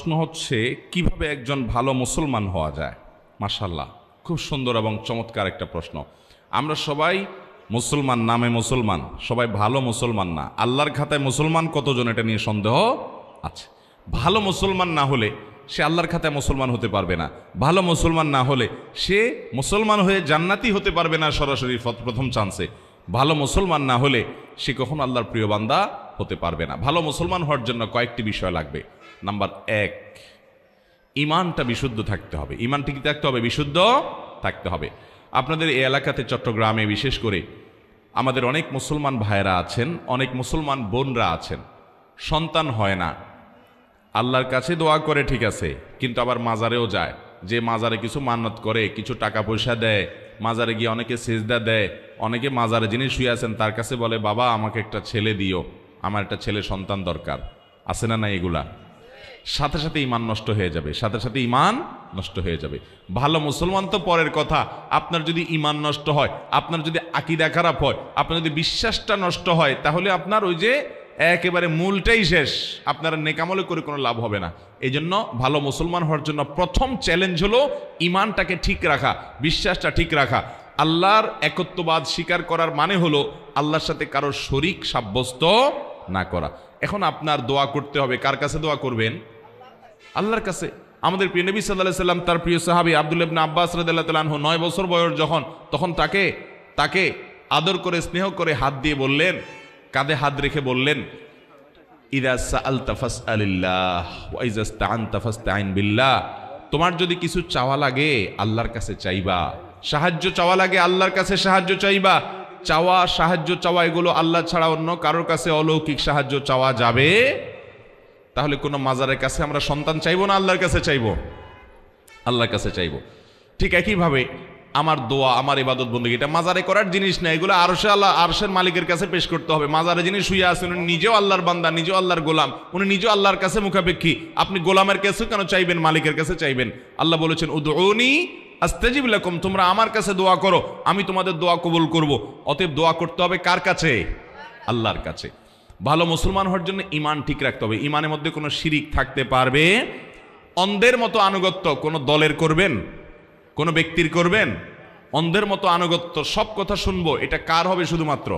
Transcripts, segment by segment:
প্রশ্ন হচ্ছে কিভাবে একজন ভালো মুসলমান হওয়া যায়। মাশাআল্লাহ, খুব সুন্দর এবং চমৎকার একটা প্রশ্ন। আমরা সবাই মুসলমান, নামে মুসলমান, সবাই ভালো মুসলমান না। আল্লাহর খাতায় মুসলমান কতজন, এটা নিয়ে সন্দেহ আছে। ভালো মুসলমান না হলে সে আল্লাহর খাতায় মুসলমান হতে পারবে না। ভালো মুসলমান না হলে সে মুসলমান হয়ে জান্নাতি হতে পারবে না সরাসরি প্রথম চান্সে। ভালো মুসলমান না হলে সে কখনো আল্লাহর প্রিয় বান্দা হতে পারবে না। ভালো মুসলমান হওয়ার জন্য কয়েকটি বিষয় লাগবে। নাম্বার 1, ঈমানটা বিশুদ্ধ থাকতে হবে। ঈমানটা কি থাকতে হবে? বিশুদ্ধ থাকতে হবে। আপনাদের এই এলাকাতে চট্টগ্রামে বিশেষ করে আমাদের অনেক মুসলমান ভাইয়েরা আছেন, অনেক মুসলমান বোনরা আছেন, সন্তান হয় না। আল্লাহর কাছে দোয়া করে ঠিক আছে, কিন্তু আবার মাজারেও যায়। যে মাজারে কিছু মান্নত করে, কিছু টাকা পয়সা দেয়, মাজারে গিয়ে অনেকে সেজদা দেয়, অনেকে মাজারে যিনি শুয়ে আছেন তার কাছে বলে, বাবা আমাকে একটা ছেলে দিও, আমার একটা ছেলে সন্তান দরকার। আছে না না এগুলা? সাথে সাথে ঈমান নষ্ট হয়ে যাবে, সাথে সাথে ঈমান নষ্ট হয়ে যাবে। ভালো মুসলমান তো পরের কথা, আপনার যদি ঈমান নষ্ট হয়, আপনার যদি আকীদা খারাপ হয়, আপনার যদি বিশ্বাসটা নষ্ট হয়, তাহলে আপনার ওই যে একেবারে মূলটাই শেষ। আপনার নেকামলে করে কোনো লাভ হবে না। এই জন্য ভালো মুসলমান হওয়ার জন্য প্রথম চ্যালেঞ্জ হলো ঈমানটাকে ঠিক রাখা, বিশ্বাসটা ঠিক রাখা। আল্লাহর একত্ববাদ স্বীকার করার মানে হলো আল্লাহর সাথে কারো শরীক সাব্যস্ত না করা। এখন আপনার দোয়া করতে হবে, কার কাছে দোয়া করবেন? আল্লাহর কাছে। আমাদের প্রিয় নবী সাল্লাল্লাহু আলাইহি সাল্লাম তার প্রিয় সাহাবী আব্দুল্লাহ ইবনে আব্বাস রাদিয়াল্লাহু তাআলা আনহু 9 বছর বয়স যখন, তখন তাকে আদর করে স্নেহ করে হাত দিয়ে বললেন, কাঁধে হাত রেখে বললেন, ইযা সাআলতা ফাসআলিল্লাহ ওয়া ইযা ইসতাআনতা ফাসতাইন বিল্লাহ। তোমার যদি কিছু চাওয়া লাগে আল্লাহর কাছে চাইবা, সাহায্য চাওয়া লাগে আল্লাহর কাছে সাহায্য চাইবা। সাহায্য চাওয়া এগুলো আল্লাহ ছাড়া অন্য কারোর কাছে অলৌকিক সাহায্য চাওয়া যাবে? তাহলে কোনো মাজারের কাছে আমরা সন্তান চাইবো না, আল্লাহর কাছে চাইবো? আল্লাহর কাছে চাইবো। ঠিক একইভাবে আমার দোয়া, আমার ইবাদত বন্দেগী, এটা মাজারে করার জিনিস না, এগুলো আরশের মালিকের কাছে পেশ করতে হবে। মাজারে যিনি শুয়ে আছেন উনি নিজেও আল্লাহর বান্দা, নিজেও আল্লাহর গোলাম, উনি নিজেও আল্লাহর কাছে মুখাপেক্ষী। আপনি গোলামের কাছে কেন চাইবেন, মালিকের কাছে চাইবেন। আল্লাহ বলেছেন, উদউনি আস্তাজিব লাকুম, তোমরা আমার কাছে দোয়া করো, আমি তোমাদের দোয়া কবুল করব। অতএব দোয়া করতে হবে কার কাছে? আল্লাহর কাছে। ভালো মুসলমান হওয়ার জন্য ঈমান ঠিক রাখতে হবে। ঈমানের মধ্যে কোনো শিরিক থাকতে পারবে? অন্ধের মতো আনুগত্য কোনো দলের করবেন, কোনো ব্যক্তির করবেন? অন্ধের মতো আনুগত্য, সব কথা শুনবো, এটা কার হবে? শুধুমাত্র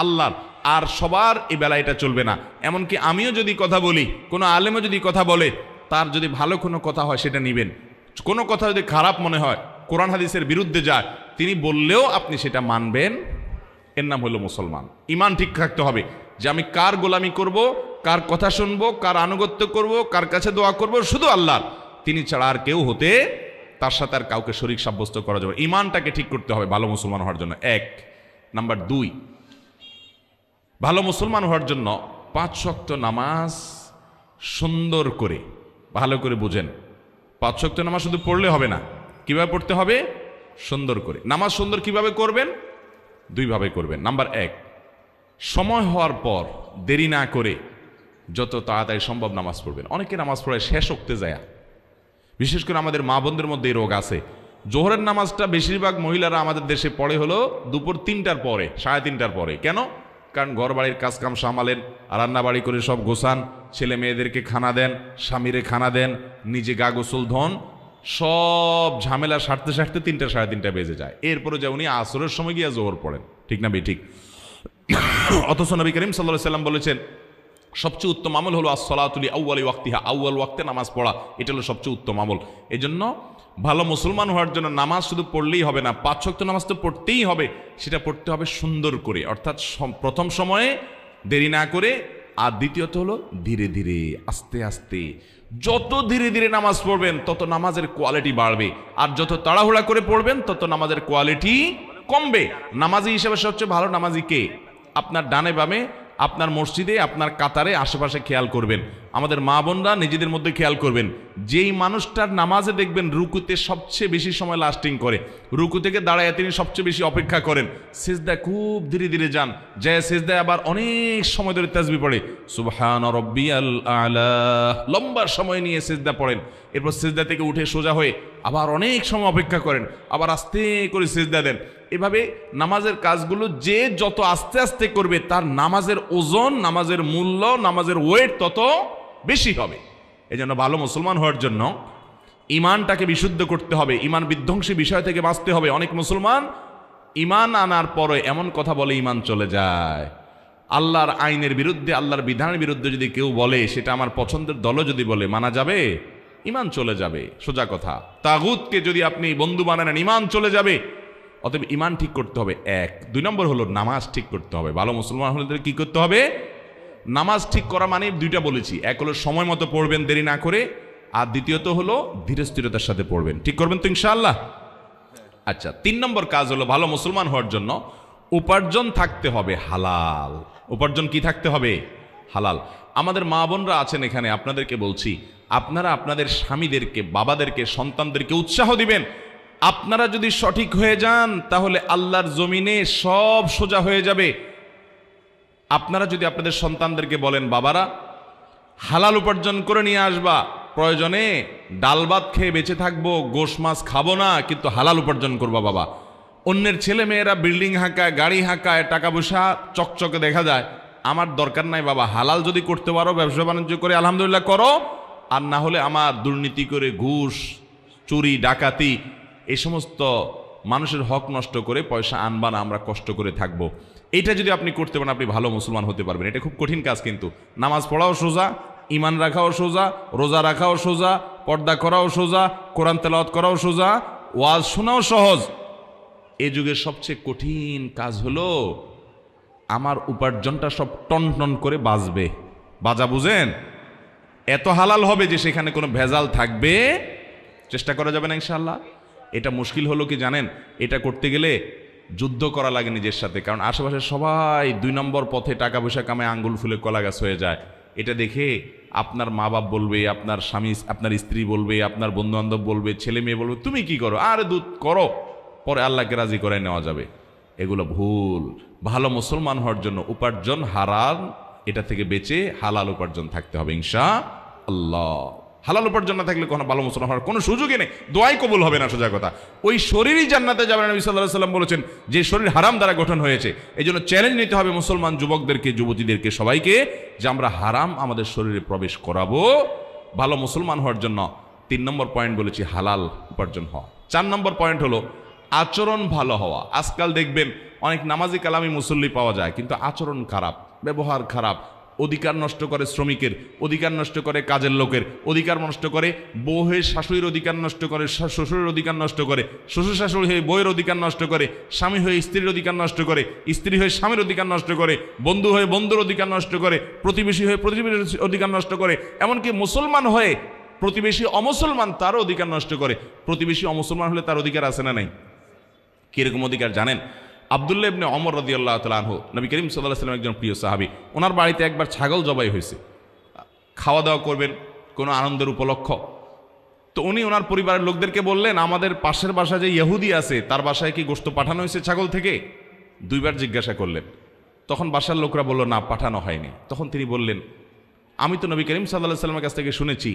আল্লাহর। আর সবার এই বেলা এটা চলবে না। এমনকি আমিও যদি কথা বলি, কোনো আলেমও যদি কথা বলে, তার যদি ভালো কোনো কথা হয় সেটা নিবেন। কোনো কথা যদি খারাপ মনে হয়, কোরআন হাদিসের বিরুদ্ধে যায়, তিনি বললেও আপনি সেটা মানবেন। এর নাম হলো মুসলমান। ঈমান ঠিক থাকতে হবে যে আমি কার গোলামি করব, কার কথা শুনবো, কার আনুগত্য করব, কার কাছে দোয়া করব, শুধু আল্লাহর। তিনি ছাড়া আর কেউ হতে, তার সাথে আর কাউকে শরীক সাব্যস্ত করা যাবে। ঈমানটাকে ঠিক করতে হবে ভালো মুসলমান হওয়ার জন্য। 1 নাম্বার 2, ভালো মুসলমান হওয়ার জন্য 5 ওয়াক্ত নামাজ সুন্দর করে, ভালো করে বুঝেন। 5 ওয়াক্ত নামাজ শুধু পড়লে হবে না, কিভাবে পড়তে হবে? সুন্দর করে। নামাজ সুন্দর কিভাবে করবেন? 2 ভাবে করবেন। নাম্বার 1, সময় হওয়ার পর দেরি না করে যত তাড়াতাড়ি সম্ভব নামাজ পড়বেন। অনেকে নামাজ পড়ে শেষ ওক্তে যায়, বিশেষ করে আমাদের মা বোনদের মধ্যে এই রোগ আছে। জোহরের নামাজটা বেশিরভাগ মহিলারা আমাদের দেশে পড়ে হলো দুপুর 3টার পরে, 3:30টার পরে। কেন? কারণ ঘর বাড়ির কাজকাম সামালেন, রান্নাবাড়ি করে সব গোছান, ছেলে মেয়েদেরকে খানা দেন, স্বামীরে খানা দেন, নিজে গা গোসল ধন, সব ঝামেলা সারতে সারতে 3টা 3:30 বেজে যায়। এরপরে যে উনি আসরের সময় গিয়ে জোহর পড়েন, ঠিক না বে ঠিক? অথচ নবী করিম সাল্লাল্লাহু আলাইহি সাল্লাম বলেছেন, সবচেয়ে উত্তম আমল হলো as-salatu li awwali waqtiha, আউয়াল ওয়াক্তে নামাজ পড়া, এটা হলো সবচেয়ে উত্তম আমল। এই জন্য ভালো মুসলমান হওয়ার জন্য নামাজ শুধু পড়লেই হবে না, 5 ওয়াক্ত নামাজ তো পড়তেই হবে। সেটা পড়তে হবে সুন্দর করে, অর্থাৎ প্রথম সময়ে দেরি না করে, আর দ্বিতীয়ত হলো ধীরে ধীরে, আস্তে আস্তে। যত ধীরে ধীরে নামাজ পড়বেন তত নামাজের কোয়ালিটি বাড়বে, আর যত তাড়াহুড়া করে পড়বেন তত নামাজের কোয়ালিটি কমবে। নামাজি হিসেবে সবচেয়ে ভালো নামাজি কে? আপনার ডানে বামে, আপনার মসজিদে, আপনার কাতারে, আশেপাশে খেয়াল করবেন। আমাদের মা বোনরা নিজেদের মধ্যে খেয়াল করবেন, যেই মানুষটার নামাজে দেখবেন রুকুতে সবচেয়ে বেশি সময় লাস্টিং করে, রুকু থেকে দাঁড়ায় তিনি সবচেয়ে বেশি অপেক্ষা করেন, সিজদায় খুব ধীরে ধীরে যান, যে সিজদায় আবার অনেক সময় ধরে তাসবিহ পড়ে, সুবহান রাব্বিয়াল আলা, লম্বা সময় নিয়ে সিজদা পড়েন, এরপর সিজদা থেকে উঠে সোজা হয়ে আবার অনেক সময় অপেক্ষা করেন, আবার আস্তে করে সিজদা দেন। এভাবে নামাজের কাজগুলো যে যত আস্তে আস্তে করবে, তার নামাজের ওজন, নামাজের মূল্য, নামাজের ওয়েট তত বেশি হবে। এই জন্য ভালো মুসলমান হওয়ার জন্য ইমানটাকে বিশুদ্ধ করতে হবে, ইমান বিধ্বংসী বিষয় থেকে বাঁচতে হবে। অনেক মুসলমান ইমান আনার পরে এমন কথা বলে ইমান চলে যায়। আল্লাহর আইনের বিরুদ্ধে, আল্লাহর বিধানের বিরুদ্ধে যদি কেউ বলে, সেটা আমার পছন্দের দলও যদি বলে, মানা যাবে? ইমান চলে যাবে, সোজা কথা। তাগুতকে যদি আপনি বন্ধু বানান, ইমান চলে যাবে। অতএব ইমান ঠিক করতে হবে, এক। 2 নম্বর হলো নামাজ ঠিক করতে হবে। ভালো মুসলমান হলে কি করতে হবে? নামাজ ঠিক করা মানে 2টা বলেছি, এক হলো সময় মতো পড়বেন দেরি না করে, আর দ্বিতীয়ত হলো ধীরে স্থিরতার সাথে পড়বেন। ঠিক করবেন তো ইনশাআল্লাহ? আচ্ছা, 3 নম্বর কাজ হলো ভালো মুসলমান হওয়ার জন্য উপার্জন থাকতে হবে হালাল। উপার্জন কি থাকতে হবে? হালাল। আমাদের মা বোনরা আছেন এখানে, আপনাদেরকে বলছি, আপনারা আপনাদের স্বামীদেরকে, বাবাদেরকে, সন্তানদেরকে উৎসাহ দিবেন। আপনারা যদি সঠিক হয়ে যান তাহলে আল্লাহর জমিনে সব সোজা হয়ে যাবে। আপনারা যদি আপনাদের সন্তানদেরকে বলেন, বাবারা হালাল উপার্জন করে নিয়ে আসবা, প্রয়োজনে ডাল ভাত খেয়ে বেঁচে থাকবো, গোশ মাছ খাবো না, কিন্তু হালাল উপার্জন করবা বাবা। অন্যের ছেলে মেয়েরা বিল্ডিং হাঁকায়, গাড়ি হাঁকায়, টাকা পয়সা চকচকে দেখা যায়, আমার দরকার নাই বাবা, হালাল যদি করতে পারো, ব্যবসা বাণিজ্য করে আলহামদুলিল্লাহ করো, আর না হলে আমার দুর্নীতি করে, ঘুষ, চুরি, ডাকাতি, এই সমস্ত মানুষের হক নষ্ট করে পয়সা আনবা না, আমরা কষ্ট করে থাকবো। এইটা যদি আপনি করতে পারেন, আপনি ভালো মুসলমান হতে পারবেন। এটা খুব কঠিন কাজ, কিন্তু নামাজ পড়াও সোজা, ইমান রাখাও সোজা, রোজা রাখাও সোজা, পর্দা করাও সোজা, কোরআন তেলাওয়াত করাও সোজা, ওয়াজ শোনাও সহজ। এই যুগের সবচেয়ে কঠিন কাজ হলো আমার উপার্জনটা সব টন টন করে বাজবে। বাজা বুঝেন? এত হালাল হবে যে সেখানে কোনো ভেজাল থাকবে, চেষ্টা করা যাবে না ইনশাআল্লাহ। এটা মুশকিল হলো কি জানেন? এটা করতে গেলে যুদ্ধ করা লাগে নিজের সাথে, কারণ আশেপাশে সবাই 2 নম্বর পথে টাকা পয়সা কামায় আঙ্গুল ফুলে কলা গাছ হয়ে যায়। এটা দেখে আপনার মা বাপ বলবে, আপনার স্বামী, আপনার স্ত্রী বলবে, আপনার বন্ধু বান্ধব বলবে, ছেলে মেয়ে বলবে, তুমি কি করো? আরে দুধ করো, পরে আল্লাহকে রাজি করে নেওয়া যাবে। এগুলো ভুল। ভালো মুসলমান হওয়ার জন্য উপার্জন হারাম, এটা থেকে বেঁচে হালাল উপার্জন থাকতে হবে ইনশাআল্লাহ। হালাল উপার্জন না থাকলে কোনো ভালো মুসলমান হওয়ার কোনো সুযোগই নেই, দোয়াই কবুল হবে না, সোজা কথা। ওই শরীরই জান্নাতে যাবে না, নবী সাল্লাল্লাহু আলাইহি ওয়াসাল্লাম বলেছেন, যে শরীর হারাম দ্বারা গঠন হয়েছে। এই জন্য চ্যালেঞ্জ নিতে হবে মুসলমান যুবকদেরকে, যুবতীদেরকে, সবাইকে, যে আমরা হারাম আমাদের শরীরে প্রবেশ করাবো। ভালো মুসলমান হওয়ার জন্য 3 নম্বর পয়েন্ট বলেছি হালাল উপার্জন হওয়া। 4 নম্বর পয়েন্ট হলো আচরণ ভালো হওয়া। আজকাল দেখবেন অনেক নামাজি কালামি মুসল্লি পাওয়া যায়, কিন্তু আচরণ খারাপ, ব্যবহার খারাপ, অধিকার নষ্ট করে শ্রমিকের, অধিকার নষ্ট করে কাজের লোকের, অধিকার নষ্ট করে বউ হয়ে শাশুড়ির অধিকার নষ্ট করে, শ্বশুরের অধিকার নষ্ট করে, শ্বশুর শাশুড়ি হয়ে বউয়ের অধিকার নষ্ট করে, স্বামী হয়ে স্ত্রীর অধিকার নষ্ট করে, স্ত্রী হয়ে স্বামীর অধিকার নষ্ট করে, বন্ধু হয়ে বন্ধুর অধিকার নষ্ট করে, প্রতিবেশী হয়ে প্রতিবেশীর অধিকার নষ্ট করে, এমনকি মুসলমান হয়ে প্রতিবেশী অমুসলমান তারও অধিকার নষ্ট করে। প্রতিবেশী অমুসলমান হলে তার অধিকার আছে না নাই? কিরকম অধিকার জানেন? আব্দুল্লাহ ইবনে ওমর রাদিয়াল্লাহু তাআলা আনহু, নবী করিম সাল্লাল্লাহু আলাইহি ওয়াসাল্লাম একজন প্রিয় সাহাবী, ওনার বাড়িতে একবার ছাগল জবাই হয়েছে। খাওয়া দাওয়া করবেন কোনো আনন্দের উপলক্ষ, তো উনি ওনার পরিবারের লোকদেরকে বললেন, আমাদের পাশের বাসায় যে ইহুদি আছে তার বাসায় কি গোশত পাঠানো হয়েছে ছাগল থেকে? 2 বার জিজ্ঞাসা করলেন। তখন বাসার লোকরা বলল, না, পাঠানো হয়নি। তখন তিনি বললেন, আমি তো নবী করিম সাল্লাল্লাহু আলাইহি ওয়াসাল্লামের কাছ থেকে শুনেছি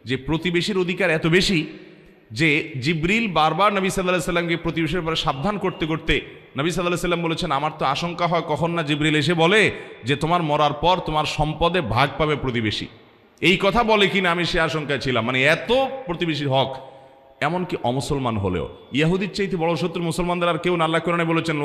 যে প্রতিবেশীর অধিকার এত বেশি যে জিবরিল বারবার নবী সাল্লাল্লাহু আলাইহি ওয়াসাল্লামকে প্রতিবেশীর ব্যাপারে সাবধান করতে করতে নবী সাল্লাল্লাহু আলাইহি ওয়াসাল্লাম বলেছেন, আমার তো আশঙ্কা হয় কখন না জিবরিল এসে বলে যে তোমার মরার পর তোমার সম্পদে ভাগ পাবে প্রতিবেশী। এই কথা বলে কিনা আমি সে আশঙ্কায় ছিলাম, মানে এত প্রতিবেশীর হক। এমনকি অমুসলমান হলেও ইহুদির চাইতে বড় শত্রু মুসলমানদের আর কেউ না। আল্লাহ কোরআনে বলেছেন,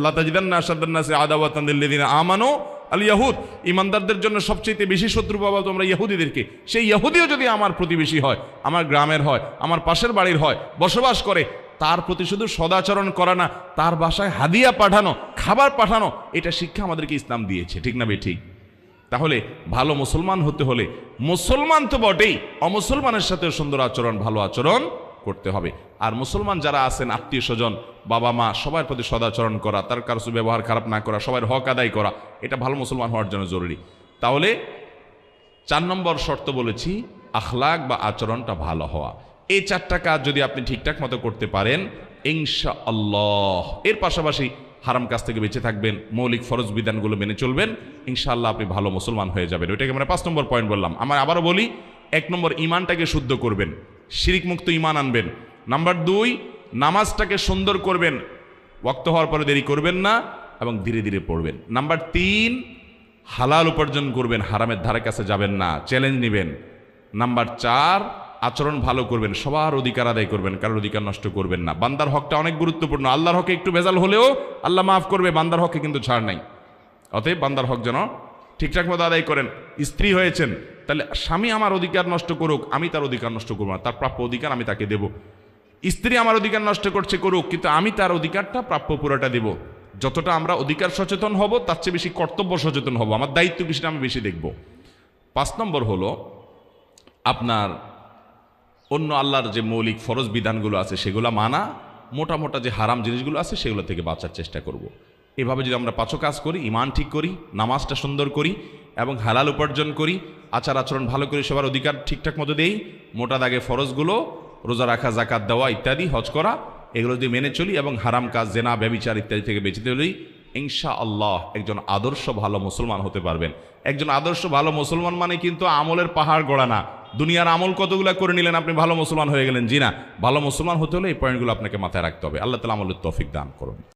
লা তাজিদান্না আশাদ্দান নাসি আদাওয়াতান লিল্লাযিনা আমানু আল ইয়াহুদ, ইমানদারদের জন্য সবচেয়ে বেশি শত্রু পাবা তোমরা ইহুদিদেরকে। সেই ইহুদিও যদি আমার প্রতিবেশী হয়, আমার গ্রামের হয়, আমার পাশের বাড়ির হয়, বসবাস করে, তার প্রতি শুধু সদাচরণ করা না, তার বাসায় হাদিয়া পাঠানো, খাবার পাঠানো, এটা শিক্ষা আমাদেরকে ইসলাম দিয়েছে। ঠিক না ঠিক? তাহলে ভালো মুসলমান হতে হলে মুসলমান তো বটেই, অমুসলমানের সাথেও সুন্দর আচরণ, ভালো আচরণ করতে হবে। আর মুসলমান যারা আছেন, আত্মীয় স্বজন, বাবা মা, সবার প্রতি সদাচরণ করা, তার কারো ব্যবহার খারাপ না করা, সবার হক আদায় করা, এটা ভালো মুসলমান হওয়ার জন্য জরুরি। তাহলে 4 নম্বর শর্ত বলেছি আখলাক বা আচরণটা ভালো হওয়া। এই 4টা কাজ যদি আপনি ঠিকঠাক মতো করতে পারেন ইনশাআল্লাহ, এর পাশাপাশি হারাম কাজ থেকে বেঁচে থাকবেন, মৌলিক ফরজ বিধানগুলো মেনে চলবেন, ইনশাআল্লাহ আপনি ভালো মুসলমান হয়ে যাবেন। ওইটাকে আমরা 5 নম্বর পয়েন্ট বললাম। আমরা আবারও বলি, 1 নম্বর ইমানটাকে শুদ্ধ করবেন, শিরিক মুক্ত ইমান আনবেন। নাম্বার 2, নামাজটাকে সুন্দর করবেন, ওয়াক্ত হওয়ার পরে দেরি করবেন না এবং ধীরে ধীরে পড়বেন। নাম্বার 3, হালাল উপার্জন করবেন, হারামের ধারে কাছে যাবেন না, চ্যালেঞ্জ নেবেন। নাম্বার 4, আচরণ ভালো করবেন, সবার অধিকার আদায় করবেন, কারোর অধিকার নষ্ট করবেন না। বান্দার হকটা অনেক গুরুত্বপূর্ণ। আল্লাহর হকে একটু ভেজাল হলেও আল্লাহ মাফ করবে, বান্দার হকে কিন্তু ছাড় নাই। অতএব বান্দার হক যেন ঠিকঠাক মতো আদায় করেন। স্ত্রী হয়েছেন, তাহলে স্বামী আমার অধিকার নষ্ট করুক, আমি তার অধিকার নষ্ট করবো না, তার প্রাপ্য অধিকার আমি তাকে দেব। স্ত্রী আমার অধিকার নষ্ট করছে, করুক, কিন্তু আমি তার অধিকারটা প্রাপ্য পুরোটা দেব। যতটা আমরা অধিকার সচেতন হব, তার চেয়ে বেশি কর্তব্য সচেতন হব, আমার দায়িত্ব কিছুটা আমি বেশি দেখব। 5 নম্বর হলো আপনার অন্য আল্লাহর যে মৌলিক ফরজ বিধানগুলো আছে সেগুলো মানা, মোটা মোটা যে হারাম জিনিসগুলো আছে সেগুলো থেকে বাঁচার চেষ্টা করব। এভাবে যদি আমরা 5 কাজ করি, ইমান ঠিক করি, নামাজটা সুন্দর করি এবং হালাল উপার্জন করি, আচার আচরণ ভালো করি, সবার অধিকার ঠিকঠাক মতো দেই, মোটা দাগে ফরজগুলো রোজা রাখা, জাকাত দেওয়া ইত্যাদি, হজ করা, এগুলো যদি মেনে চলি এবং হারাম কাজ, জেনা, ব্যভিচার ইত্যাদি থেকে বেঁচে চলি, ইনশাআল্লাহ একজন আদর্শ ভালো মুসলমান হতে পারবেন। একজন আদর্শ ভালো মুসলমান মানে কিন্তু আমলের পাহাড় গড়া না। দুনিয়ার আমল কতগুলো করে নিলেন, আপনি ভালো মুসলমান হয়ে গেলেন, জি না। ভালো মুসলমান হতে হলে এই পয়েন্টগুলো আপনাকে মাথায় রাখতে হবে। আল্লাহ তাআলা আমলের তৌফিক দান করুন।